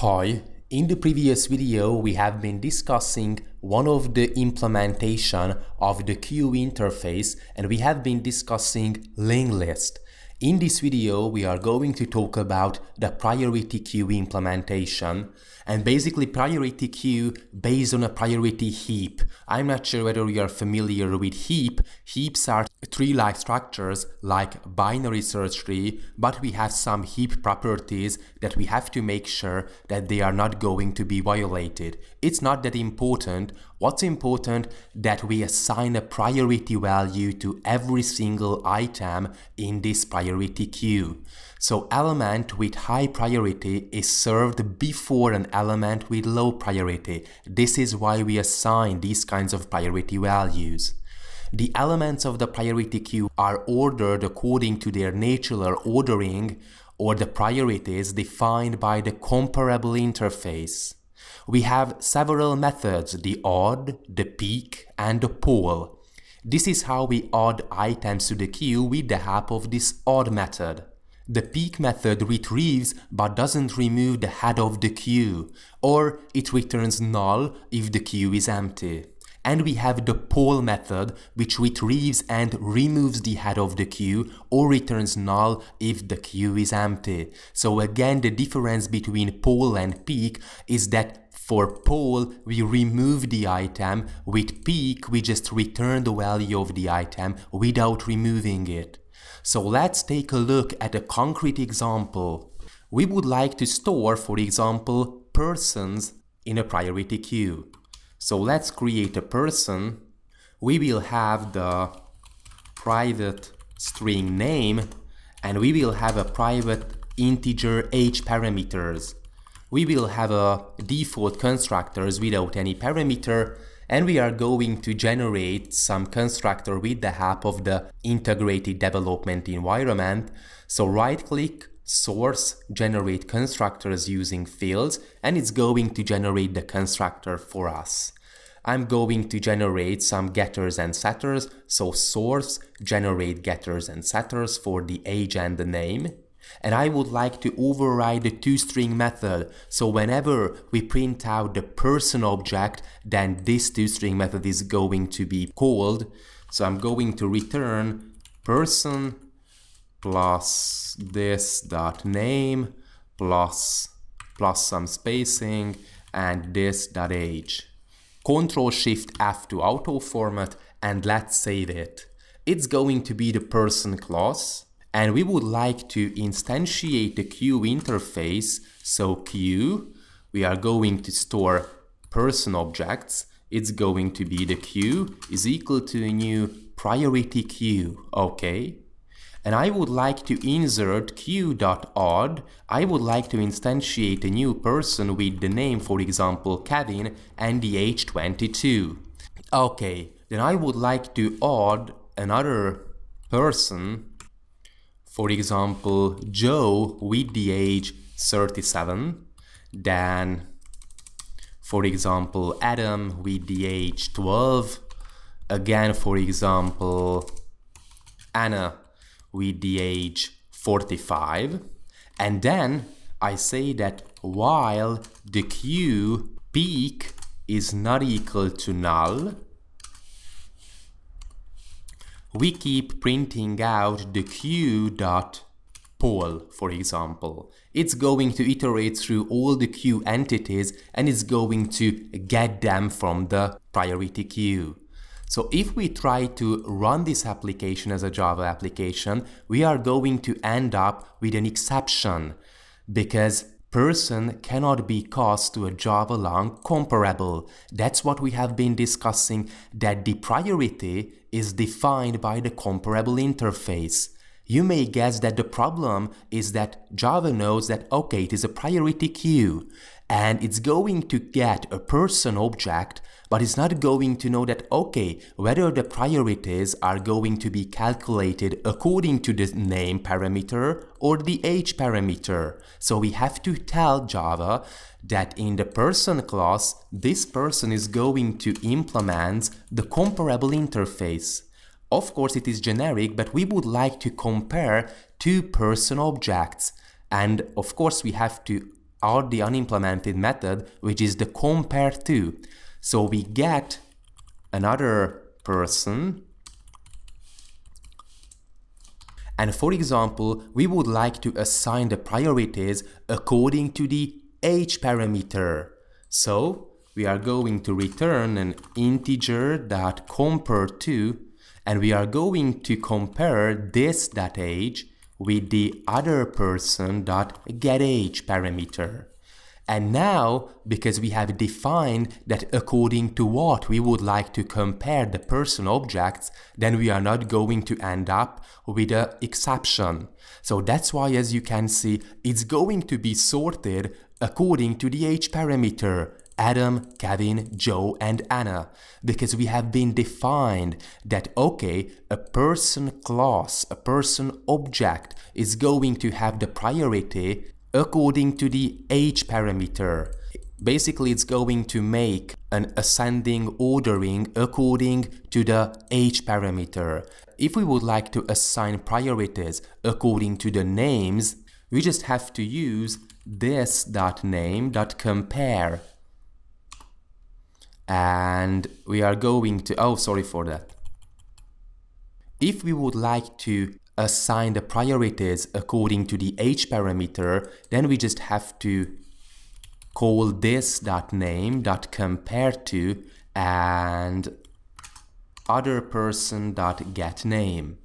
Hi, in the previous video we have been discussing one of the implementation of the queue interface and we have been discussing linked list. In this video we are going to talk about the priority queue implementation and basically priority queue based on a priority heap. I'm not sure whether you are familiar with heap. Heaps are tree-like structures like binary search tree, but we have some heap properties that we have to make sure that they are not going to be violated. It's not that important. What's important that we assign a priority value to every single item in this priority queue. So element with high priority is served before an element with low priority. This is why we assign these kinds of priority values. The elements of the priority queue are ordered according to their natural ordering or the priorities defined by the comparable interface. We have several methods, the odd, the peak, and the poll. This is how we add items to the queue with the help of this odd method. The peak method retrieves but doesn't remove the head of the queue, or it returns null if the queue is empty. And we have the poll method, which retrieves and removes the head of the queue or returns null if the queue is empty. So again, the difference between poll and peak is that for poll, we remove the item. With peak, we just return the value of the item without removing it. So let's take a look at a concrete example. We would like to store, for example, persons in a priority queue. So let's create a person. We will have the private string name and we will have a private integer age parameters. We will have a default constructors without any parameter and we are going to generate some constructor with the help of the integrated development environment. So right click, source, generate constructors using fields, and it's going to generate the constructor for us. I'm going to generate some getters and setters, so source, generate getters and setters for the age and the name. And I would like to override the toString method, so whenever we print out the person object, then this toString method is going to be called. So I'm going to return person plus this dot name plus some spacing and this dot age. Ctrl Shift F to auto format and let's save it. It's going to be the person class and we would like to instantiate the queue interface. So queue, we are going to store person objects. It's going to be the queue is equal to a new priority queue. Okay. And I would like to insert queue.odd. I would like to instantiate a new person with the name, for example, Kevin, and the age 22. Okay, then I would like to add another person, for example, Joe with the age 37. Then, for example, Adam with the age 12. Again, for example, Anna with the age 45, and then I say that while the queue peak is not equal to null, we keep printing out the queue.poll, for example. It's going to iterate through all the queue entities and it's going to get them from the priority queue. So if we try to run this application as a Java application, we are going to end up with an exception because person cannot be cast to a Java long comparable. That's what we have been discussing, that the priority is defined by the comparable interface. You may guess that the problem is that Java knows that, okay, it is a priority queue and it's going to get a person object, but it's not going to know that, okay, whether the priorities are going to be calculated according to the name parameter or the age parameter. So we have to tell Java that in the person class, this person is going to implement the comparable interface. Of course, it is generic, but we would like to compare two person objects. And of course, we have to or the unimplemented method, which is the compare to. So we get another person, and for example, we would like to assign the priorities according to the age parameter. So we are going to return an integer that compare to, and we are going to compare this.age with the other person.getAge parameter. And now, because we have defined that according to what we would like to compare the person objects, then we are not going to end up with an exception. So that's why, as you can see, it's going to be sorted according to the age parameter. Adam, Kevin, Joe, and Anna, because we have been defined that, okay, a person class, a person object is going to have the priority according to the age parameter. Basically, it's going to make an ascending ordering according to the age parameter. If we would like to assign priorities according to the names, we just have to use this.name.compare. And we are going to, oh, sorry for that. If we would like to assign the priorities according to the age parameter, then we just have to call this.name.compare to and other person.getName.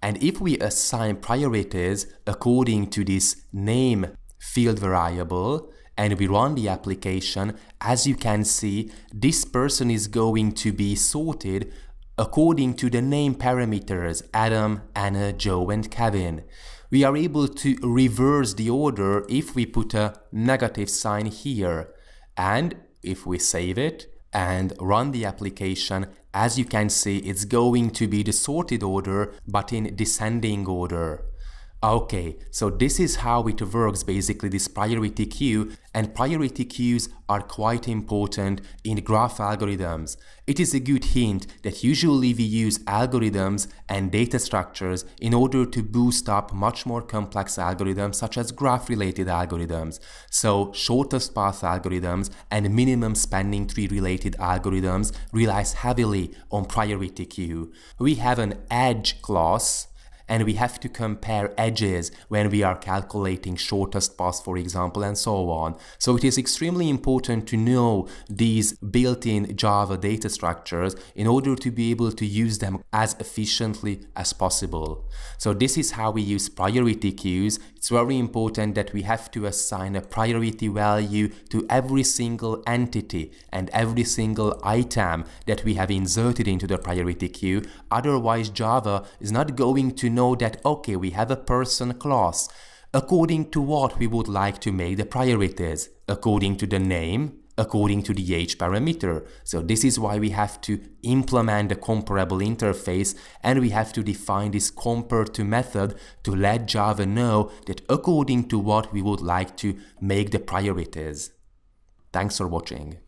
And if we assign priorities according to this name field variable, and we run the application, as you can see, this person is going to be sorted according to the name parameters Adam, Anna, Joe, and Kevin. We are able to reverse the order if we put a negative sign here. And if we save it and run the application, as you can see, it's going to be the sorted order, but in descending order. Okay, so this is how it works, basically, this priority queue, and priority queues are quite important in graph algorithms. It is a good hint that usually we use algorithms and data structures in order to boost up much more complex algorithms such as graph-related algorithms. So shortest path algorithms and minimum spanning tree related algorithms relies heavily on priority queue. We have an edge class, and we have to compare edges when we are calculating shortest path, for example, and so on. So it is extremely important to know these built-in Java data structures in order to be able to use them as efficiently as possible. So this is how we use priority queues. It's very important that we have to assign a priority value to every single entity and every single item that we have inserted into the priority queue. Otherwise, Java is not going to know that, okay, we have a person class. According to what we would like to make the priorities? According to the name, according to the age parameter. So this is why we have to implement the comparable interface, and we have to define this compare to method to let Java know that according to what we would like to make the priorities. Thanks for watching.